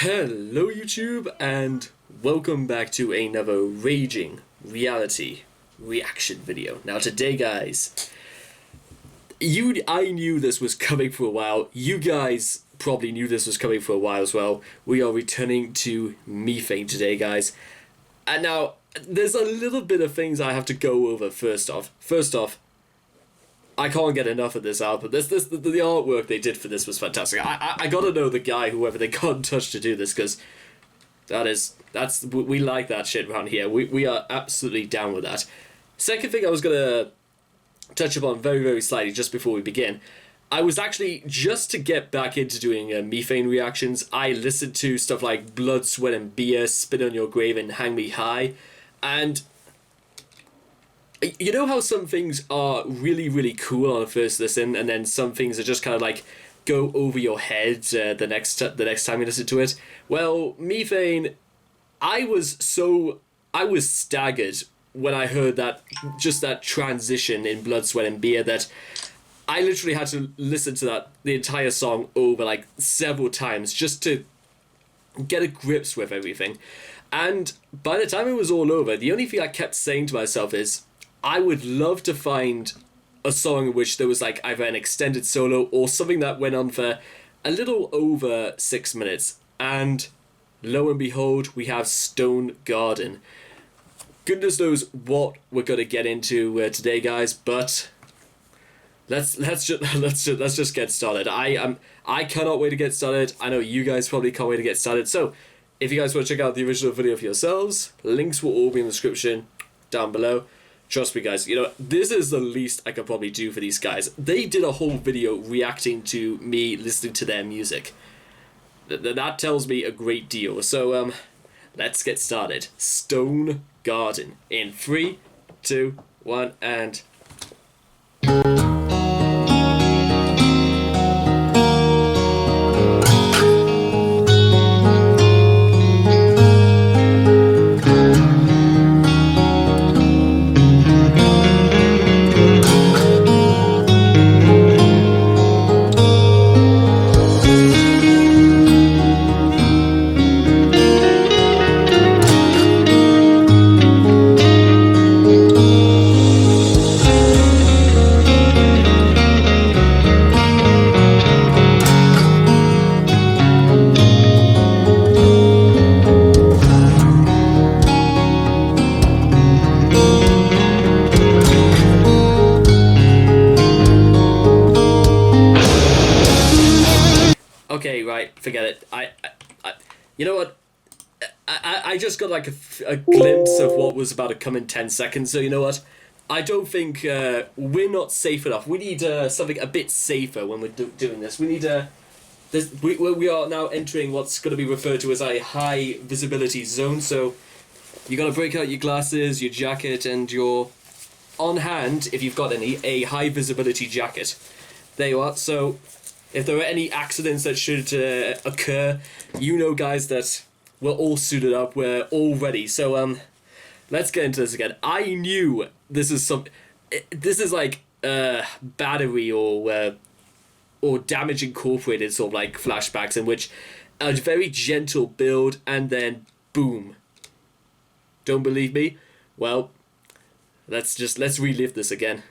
Hello YouTube and welcome back to another raging reality reaction video. Now today guys, I knew this was coming for a while. You guys probably knew this was coming for a while as well. We are returning to Methane today guys. And now there's a little bit of things I have to go over first off. I can't get enough of this album. The artwork they did for this was fantastic. I gotta know the guy, whoever they got in touch to do this, because we like that shit around here. We are absolutely down with that. Second thing I was gonna touch upon very, very slightly just before we begin. I was actually, just to get back into doing Methane reactions, I listened to stuff like Blood, Sweat and Beer, Spit on Your Grave and Hang Me High, and you know how some things are really, really cool on a first listen, and then some things are just kind of like go over your head the next time you listen to it? Well, Methane, I was staggered when I heard that transition in Blood, Sweat and Beer that I literally had to listen to the entire song over like several times just to get a grips with everything. And by the time it was all over, the only thing I kept saying to myself is, I would love to find a song in which there was like either an extended solo or something that went on for a little over 6 minutes. And lo and behold, we have Stone Garden. Goodness knows what we're gonna get into today, guys. But let's just get started. I cannot wait to get started. I know you guys probably can't wait to get started. So if you guys want to check out the original video for yourselves, links will all be in the description down below. Trust me guys, you know, this is the least I could probably do for these guys. They did a whole video reacting to me listening to their music. That tells me a great deal. So, let's get started. Stone Garden. In 3, 2, 1, and... Okay, right, forget it. You know what? I just got like a glimpse of what was about to come in 10 seconds, so you know what? I don't think we're not safe enough. We need something a bit safer when we're doing this. We need we are now entering what's going to be referred to as a high visibility zone, so you got to break out your glasses, your jacket, and your on hand, if you've got any, a high visibility jacket. There you are. So if there are any accidents that should occur, you know guys that we're all suited up, we're all ready. So let's get into this again. I knew this is like Battery or Damage Incorporated sort of like flashbacks in which a very gentle build and then boom. Don't believe me? Well, let's relive this again.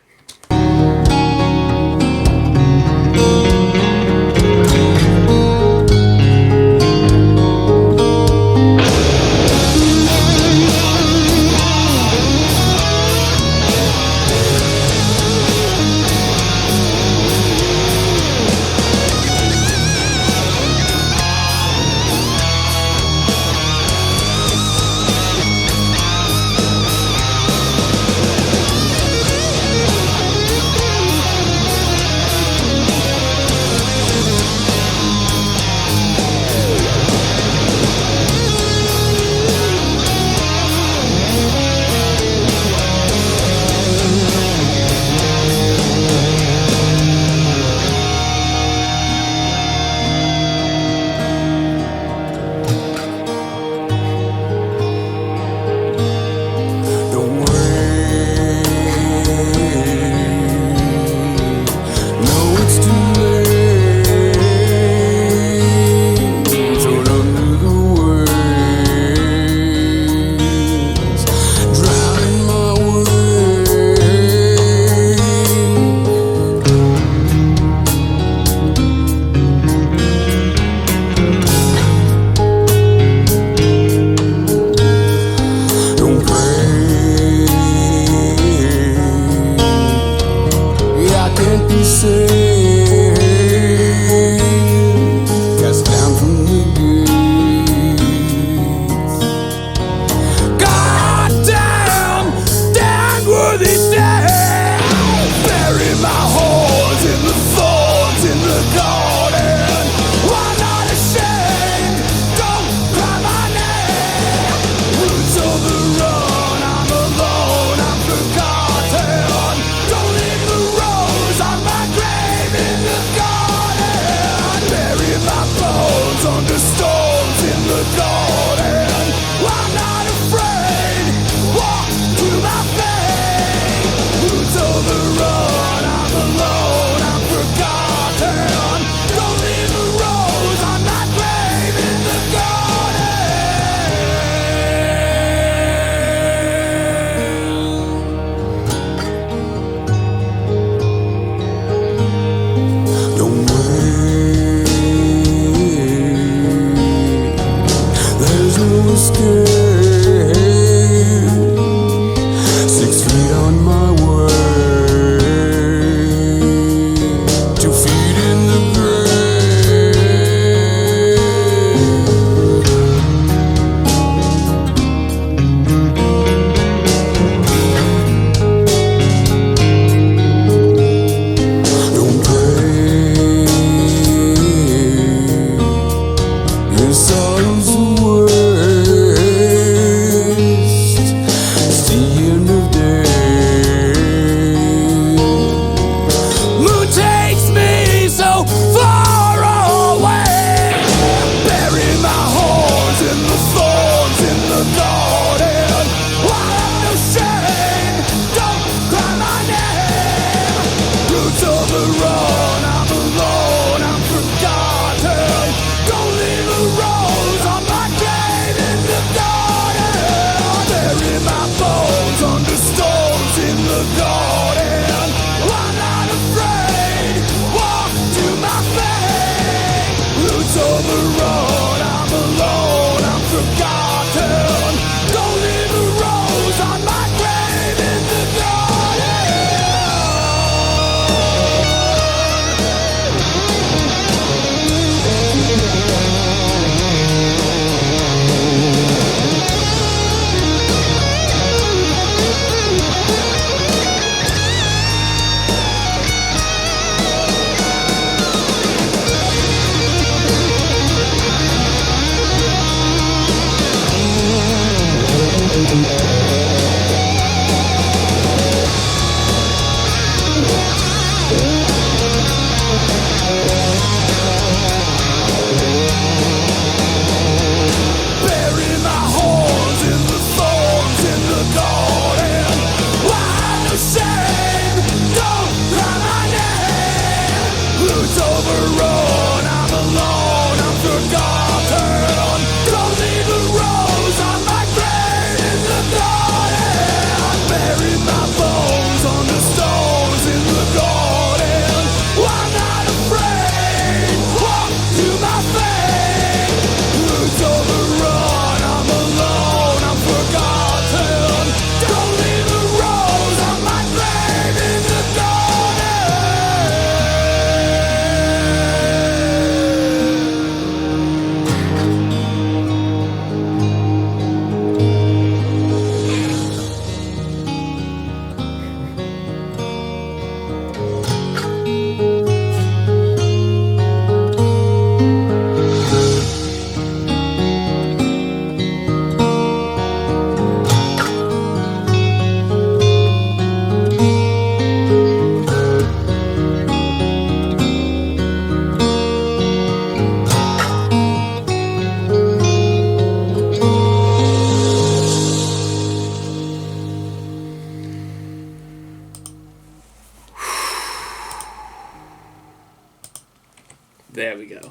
There we go.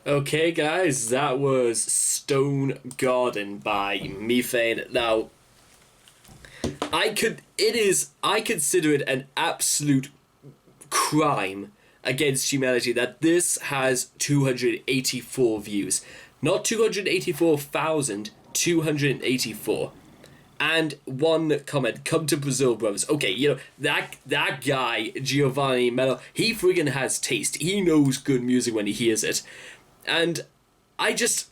Okay, guys, that was Stone Garden by Methane. Now, I consider it an absolute crime against humanity that this has 284 views. Not 284,000, 284. And one comment, come to Brazil, brothers. Okay, you know, that guy, Giovanni Mello, he friggin' has taste. He knows good music when he hears it. And I'm just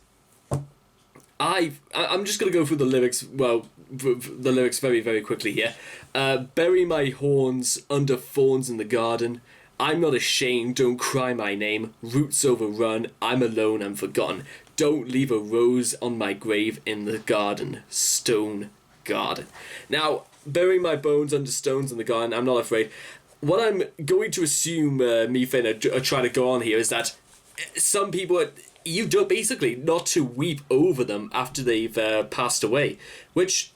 gonna go through the lyrics, the lyrics very, very quickly here. Bury my horns under thorns in the garden. I'm not ashamed, don't cry my name. Roots overrun, I'm alone, I'm forgotten. Don't leave a rose on my grave in the garden. Stone Garden. Now, bury my bones under stones in the garden, I'm not afraid. What I'm going to assume Methane are trying to go on here is that some people, you do basically not to weep over them after they've passed away, which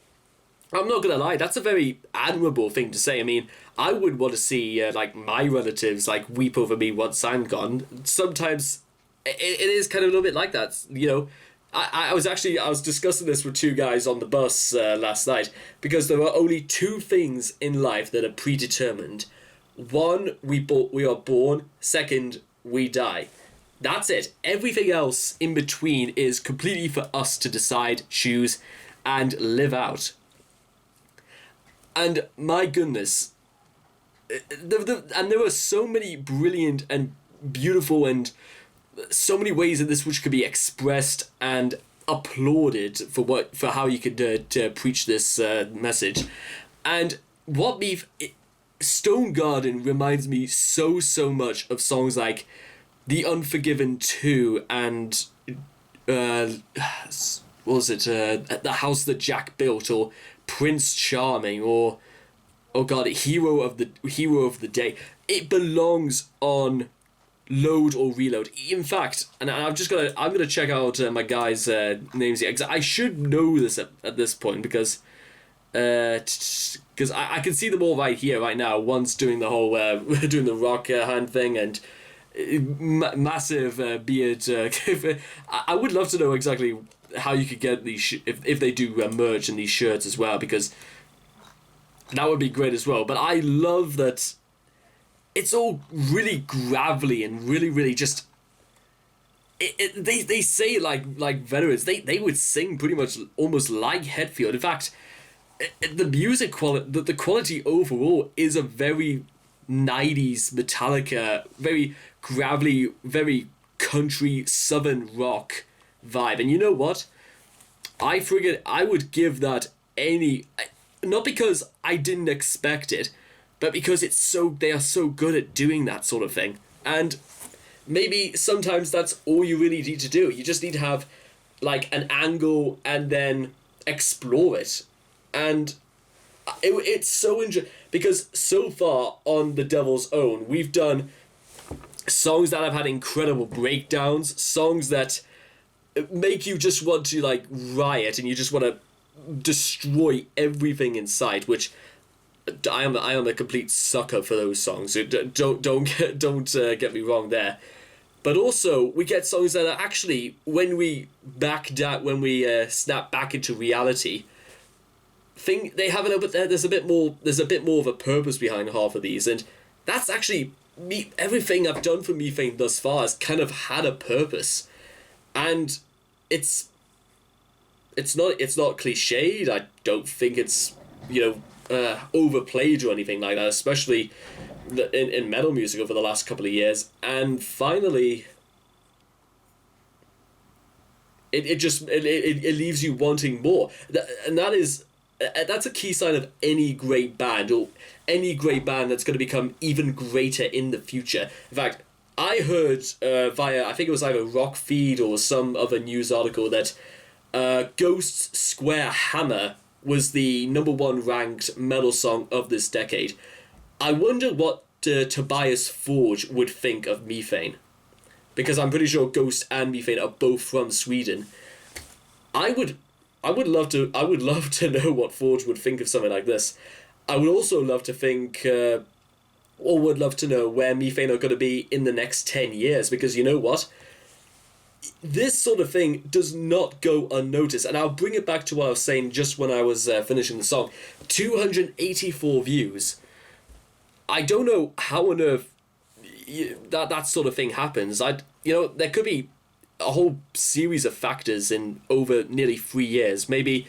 I'm not gonna lie, that's a very admirable thing to say. I mean, I would want to see like my relatives like weep over me once I'm gone. Sometimes it is kind of a little bit like that, you know. I was discussing this with two guys on the bus last night, because there are only two things in life that are predetermined. One, we are born. Second, we die. That's it. Everything else in between is completely for us to decide, choose, and live out. And my goodness, and there are so many brilliant and beautiful and so many ways in this which could be expressed and applauded for how you could preach this message. And Stone Garden reminds me so much of songs like The Unforgiven 2 and what was it, The House That Jack Built, or Prince Charming, or oh god, Hero of the Day. It belongs on Load or Reload. In fact, and I'm gonna check out my guys' names here, because I should know this at this point, because I can see them all right here right now. One's doing the whole doing the rock hand thing, and massive beard. I would love to know exactly how you could get these if they do merch in these shirts as well, because that would be great as well. But I love that it's all really gravelly and really just. They say like veterans. They would sing pretty much almost like Hetfield. In fact, the music quality, the quality overall is a very 90s Metallica, very gravelly, very country southern rock vibe. And you know what? I would give that any, not because I didn't expect it, but because they are so good at doing that sort of thing. And maybe sometimes that's all you really need to do. You just need to have like an angle and then explore it. And it's so interesting, because so far on The Devil's Own, we've done songs that have had incredible breakdowns, songs that make you just want to like riot and you just want to destroy everything in sight, which I am a complete sucker for those songs. So don't get me wrong there. But also we get songs that are actually, when we snap back into reality, they have a little bit there. There's a bit more of a purpose behind half of these, and that's actually me. Everything I've done for Methane thus far has kind of had a purpose, and it's not cliched. I don't think it's overplayed or anything like that, especially in metal music over the last couple of years. And finally, it leaves you wanting more, and that's a key sign of any great band, or any great band that's going to become even greater in the future. In fact, I heard via, I think it was either Rock Feed or some other news article, that Ghost's Square Hammer was the #1 ranked metal song of this decade. I wonder what Tobias Forge would think of Methane, because I'm pretty sure Ghost and Methane are both from Sweden. I would love to know what Forge would think of something like this. I would also love to think or would love to know where Methane are going to be in the next 10 years, because you know what? This sort of thing does not go unnoticed, and I'll bring it back to what I was saying just when I was finishing the song. 284 views. I don't know how on earth that sort of thing happens. There could be a whole series of factors in over nearly 3 years. Maybe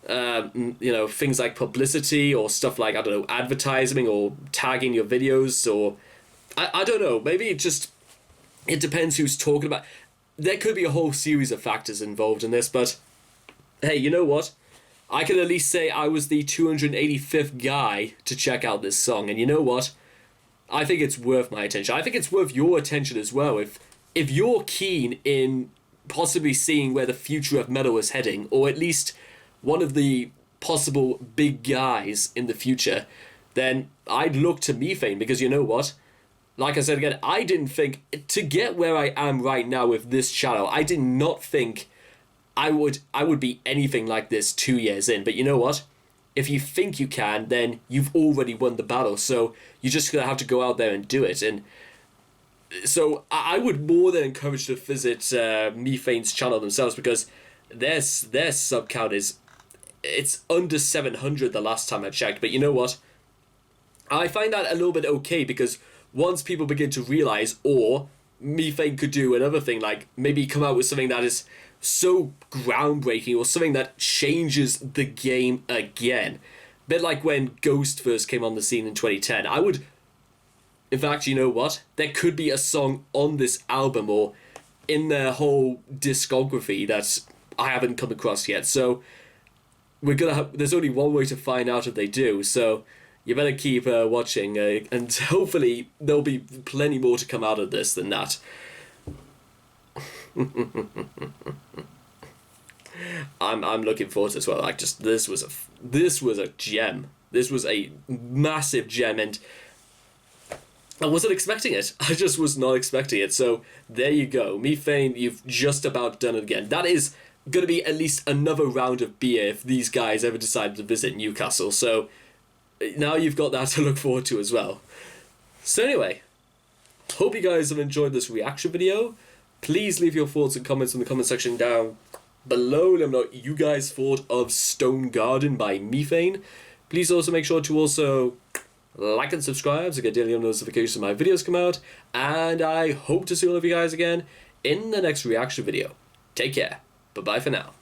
things like publicity or stuff like, I don't know, advertising or tagging your videos, or I don't know, maybe it depends who's talking about. There could be a whole series of factors involved in this, but hey, you know what? I can at least say I was the 285th guy to check out this song, and you know what? I think it's worth my attention. I think it's worth your attention as well. If you're keen in possibly seeing where the future of metal is heading, or at least one of the possible big guys in the future, then I'd look to Methane, because you know what? Like I said again, I didn't think, to get where I am right now with this channel, I did not think I would be anything like this 2 years in. But you know what? If you think you can, then you've already won the battle. So you're just going to have to go out there and do it. And so I would more than encourage to visit Methane's channel themselves, because their sub count it's under 700 the last time I checked. But you know what? I find that a little bit okay, because once people begin to realize, or Methane could do another thing, like maybe come out with something that is so groundbreaking, or something that changes the game again. A bit like when Ghost first came on the scene in 2010. In fact, you know what? There could be a song on this album or in their whole discography that I haven't come across yet. So there's only one way to find out if they do. So you better keep watching, and hopefully there'll be plenty more to come out of this than that. I'm looking forward to this. Well, this was a gem. This was a massive gem, and I wasn't expecting it. I just was not expecting it. So there you go, Methane. You've just about done it again. That is going to be at least another round of beer if these guys ever decide to visit Newcastle. So now you've got that to look forward to as well. So anyway, hope you guys have enjoyed this reaction video. Please leave your thoughts and comments in the comment section down below. Let me know what you guys thought of Stone Garden by Methane. Please also make sure to also like and subscribe to get daily notifications when my videos come out. And I hope to see all of you guys again in the next reaction video. Take care. Bye-bye for now.